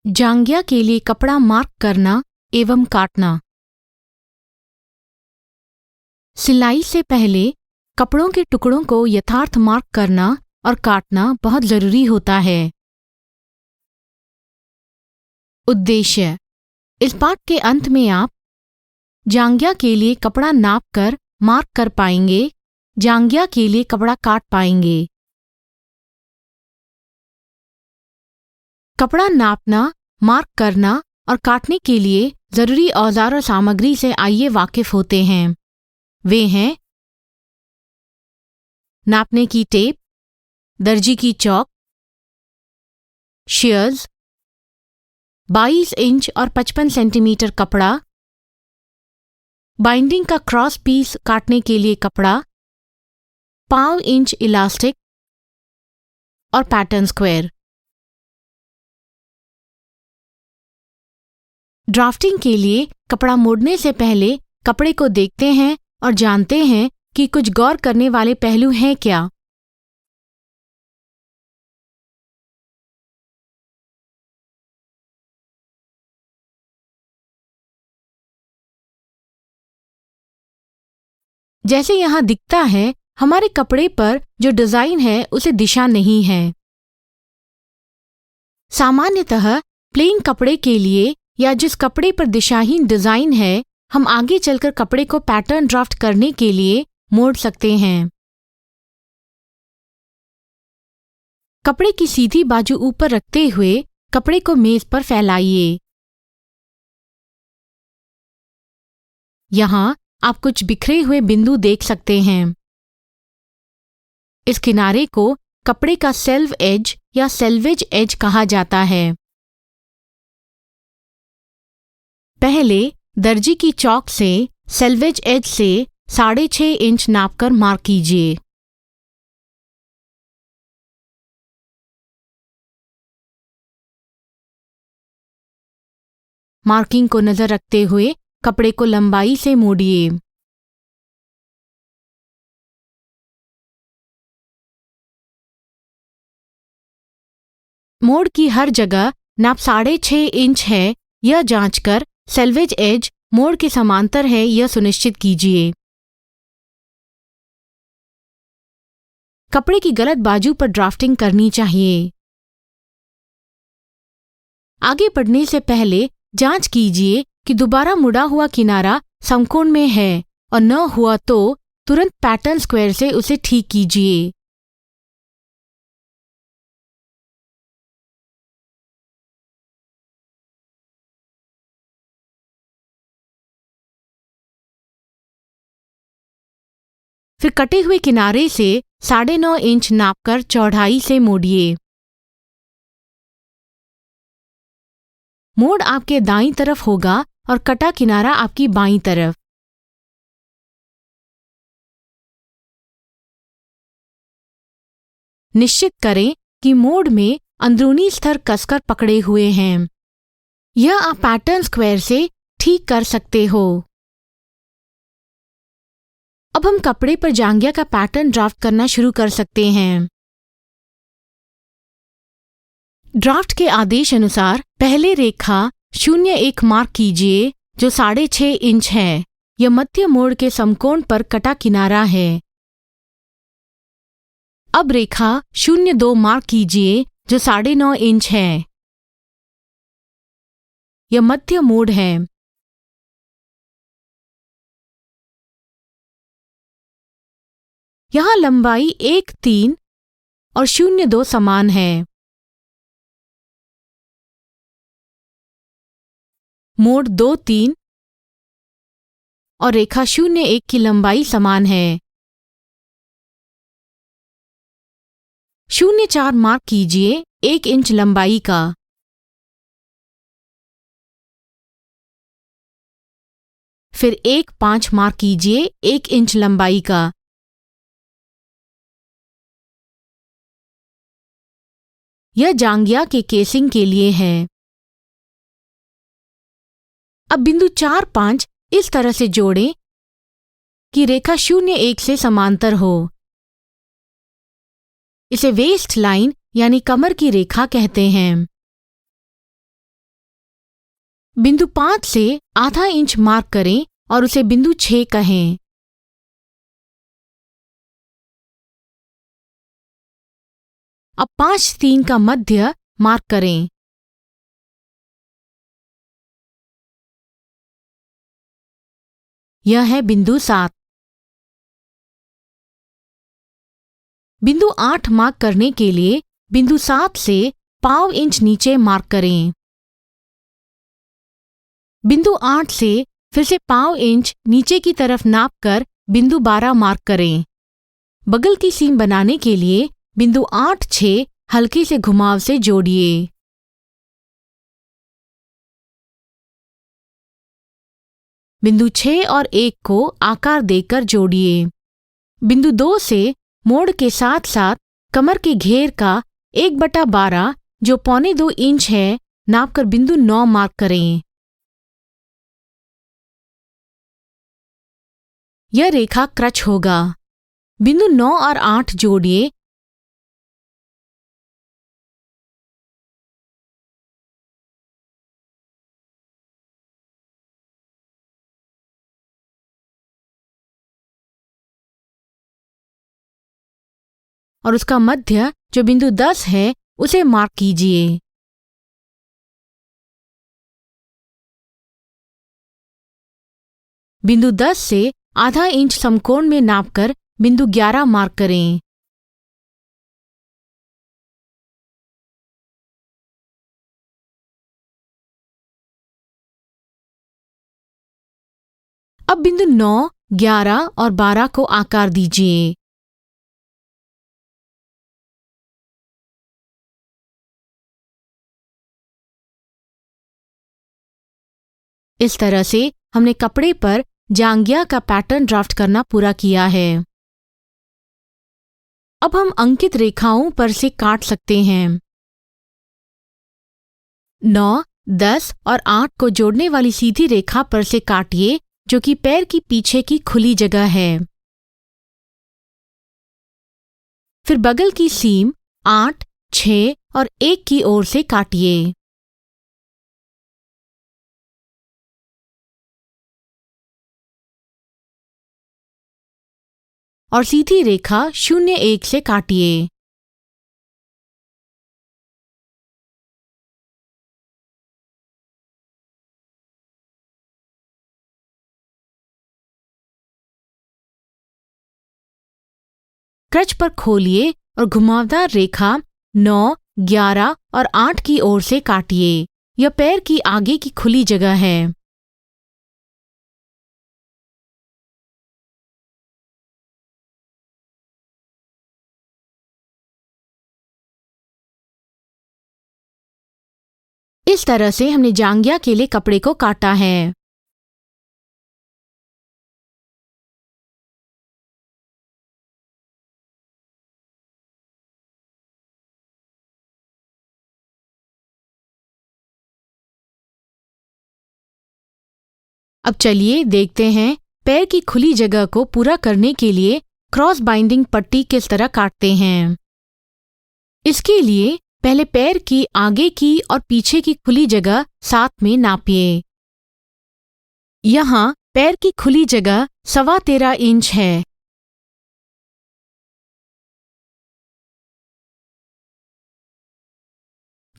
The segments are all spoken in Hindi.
जांघिया के लिए कपड़ा मार्क करना एवं काटना। सिलाई से पहले कपड़ों के टुकड़ों को यथार्थ मार्क करना और काटना बहुत जरूरी होता है। उद्देश्य: इस पाठ के अंत में आप जांघिया के लिए कपड़ा नाप कर मार्क कर पाएंगे, जांघिया के लिए कपड़ा काट पाएंगे। कपड़ा नापना, मार्क करना और काटने के लिए जरूरी औजार और सामग्री से आइए वाकिफ होते हैं। वे हैं नापने की टेप, दर्जी की चौक, शेयर्स, 22 इंच और 55 सेंटीमीटर कपड़ा, बाइंडिंग का क्रॉस पीस काटने के लिए कपड़ा, 5 इंच इलास्टिक और पैटर्न स्क्वायर। ड्राफ्टिंग के लिए कपड़ा मोड़ने से पहले कपड़े को देखते हैं और जानते हैं कि कुछ गौर करने वाले पहलू हैं क्या। जैसे यहां दिखता है, हमारे कपड़े पर जो डिजाइन है उसे दिशा नहीं है। सामान्यतः प्लेन कपड़े के लिए या जिस कपड़े पर दिशाहीन डिजाइन है, हम आगे चलकर कपड़े को पैटर्न ड्राफ्ट करने के लिए मोड़ सकते हैं। कपड़े की सीधी बाजू ऊपर रखते हुए कपड़े को मेज पर फैलाइए। यहाँ आप कुछ बिखरे हुए बिंदु देख सकते हैं। इस किनारे को कपड़े का सेल्व एज या सेल्वेज एज कहा जाता है। पहले दर्जी की चौक से सेल्वेज एज से 6.5 इंच नापकर मार्क कीजिए। मार्किंग को नजर रखते हुए कपड़े को लंबाई से मोड़िए। मोड़ की हर जगह नाप 6.5 इंच है यह जांचकर सेल्वेज एज मोड़ के समांतर है यह सुनिश्चित कीजिए। कपड़े की गलत बाजू पर ड्राफ्टिंग करनी चाहिए। आगे बढ़ने से पहले जांच कीजिए कि दोबारा मुड़ा हुआ किनारा समकोण में है और न हुआ तो तुरंत पैटर्न स्क्वायर से उसे ठीक कीजिए। फिर कटे हुए किनारे से 9.5 इंच नापकर चौड़ाई से मोड़िए। मोड़ आपके दाईं तरफ होगा और कटा किनारा आपकी बाईं तरफ। निश्चित करें कि मोड़ में अंदरूनी स्तर कसकर पकड़े हुए हैं। यह आप पैटर्न स्क्वायर से ठीक कर सकते हो। अब हम कपड़े पर जांघिया का पैटर्न ड्राफ्ट करना शुरू कर सकते हैं। ड्राफ्ट के आदेश अनुसार पहले रेखा 0.1 मार्क कीजिए जो 6.5 इंच है। यह मध्य मोड़ के समकोण पर कटा किनारा है। अब रेखा 0.2 मार्क कीजिए जो 9.5 इंच है। यह मध्य मोड़ है। यहाँ लंबाई 1.3 और 0.2 समान है। मोड़ 2.3 और रेखा 0.1 की लंबाई समान है। 0.4 मार्क कीजिए 1 इंच लंबाई का। फिर 1.5 मार्क कीजिए 1 इंच लंबाई का। यह जांघिया के केसिंग के लिए है। अब बिंदु 4-5 इस तरह से जोड़ें कि रेखा 0.1 से समांतर हो। इसे वेस्ट लाइन यानी कमर की रेखा कहते हैं। बिंदु 5 से आधा इंच मार्क करें और उसे बिंदु 6 कहें। अब 5-3 का मध्य मार्क करें। यह है बिंदु 7। बिंदु 8 मार्क करने के लिए बिंदु 7 से पाव इंच नीचे मार्क करें। बिंदु 8 से फिर से पाव इंच नीचे की तरफ नाप कर बिंदु 12 मार्क करें। बगल की सीम बनाने के लिए बिंदु 8-6 हल्के से घुमाव से जोड़िए। बिंदु 6 और 1 को आकार देकर जोड़िए। बिंदु 2 से मोड़ के साथ साथ कमर के घेर का 1/12 जो 1.25 इंच है नापकर बिंदु 9 मार्क करें। यह रेखा क्रच होगा। बिंदु 9 और 8 जोड़िए। और उसका मध्य जो बिंदु 10 है उसे मार्क कीजिए। बिंदु 10 से आधा इंच समकोण में नापकर बिंदु 11 मार्क करें। अब बिंदु 9, 11 और 12 को आकार दीजिए। इस तरह से हमने कपड़े पर जांघिया का पैटर्न ड्राफ्ट करना पूरा किया है। अब हम अंकित रेखाओं पर से काट सकते हैं। 9, 10 और 8 को जोड़ने वाली सीधी रेखा पर से काटिए जो कि पैर की पीछे की खुली जगह है। फिर बगल की सीम 8, 6 और 1 की ओर से काटिए। और सीधी रेखा 0-1 से काटिए। क्रच पर खोलिए और घुमावदार रेखा 9, 11 और 8 की ओर से काटिए। यह पैर की आगे की खुली जगह है। इस तरह से हमने जांघिया के लिए कपड़े को काटा है। अब चलिए देखते हैं पैर की खुली जगह को पूरा करने के लिए क्रॉस बाइंडिंग पट्टी किस तरह काटते हैं। इसके लिए पहले पैर की आगे की और पीछे की खुली जगह साथ में नापिए। यहाँ पैर की खुली जगह 13.25 इंच है।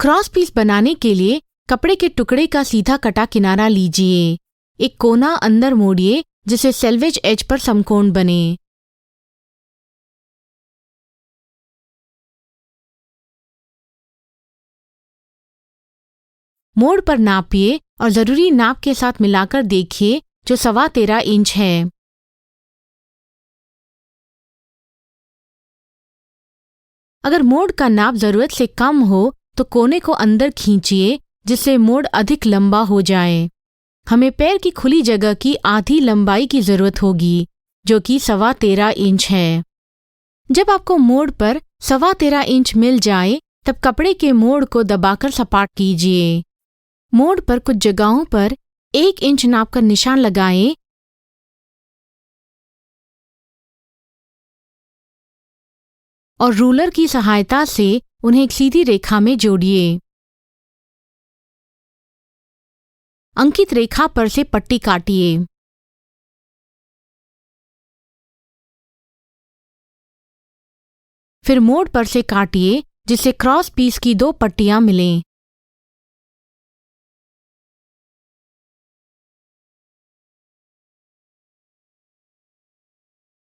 क्रॉस पीस बनाने के लिए कपड़े के टुकड़े का सीधा कटा किनारा लीजिए। एक कोना अंदर मोड़िए जिससे सेल्वेज एज पर समकोण बने। मोड़ पर नापिए और जरूरी नाप के साथ मिलाकर देखिए जो 13.25 इंच है। अगर मोड़ का नाप जरूरत से कम हो तो कोने को अंदर खींचिए जिससे मोड़ अधिक लंबा हो जाए। हमें पैर की खुली जगह की आधी लंबाई की जरूरत होगी जो कि 13.25 इंच है। जब आपको मोड़ पर 13.25 इंच मिल जाए तब कपड़े के मोड़ को दबाकर सपाट कीजिए। मोड़ पर कुछ जगहों पर 1 इंच नापकर निशान लगाएं और रूलर की सहायता से उन्हें एक सीधी रेखा में जोड़िए। अंकित रेखा पर से पट्टी काटिए। फिर मोड़ पर से काटिए जिससे क्रॉस पीस की 2 पट्टियां मिलें।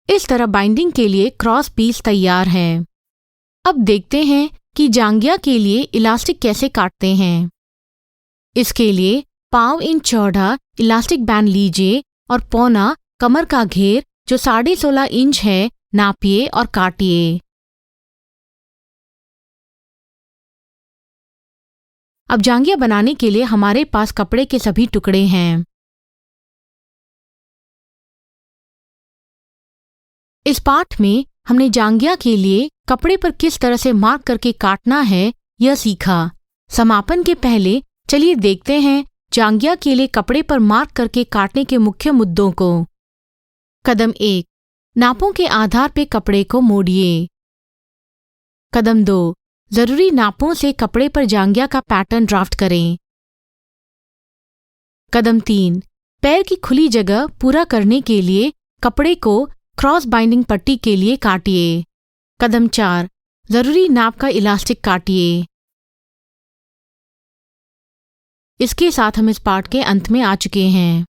इस तरह बाइंडिंग के लिए क्रॉस पीस तैयार है। अब देखते हैं कि जांघिया के लिए इलास्टिक कैसे काटते हैं। इसके लिए 1.5 इंच चौड़ा इलास्टिक बैंड लीजिए और पौना कमर का घेर जो 16.5 इंच है नापिए और काटिए। अब जांघिया बनाने के लिए हमारे पास कपड़े के सभी टुकड़े हैं। इस पाठ में हमने जांघिया के लिए कपड़े पर किस तरह से मार्क करके काटना है यह सीखा। समापन के पहले चलिए देखते हैं जांघिया के लिए कपड़े पर मार्क करके काटने के मुख्य मुद्दों को। कदम 1, नापों के आधार पर कपड़े को मोड़िए। कदम 2, जरूरी नापों से कपड़े पर जांघिया का पैटर्न ड्राफ्ट करें। कदम 3, पैर की खुली जगह पूरा करने के लिए कपड़े को क्रॉस बाइंडिंग पट्टी के लिए काटिए। कदम 4, जरूरी नाप का इलास्टिक काटिए। इसके साथ हम इस पाठ के अंत में आ चुके हैं।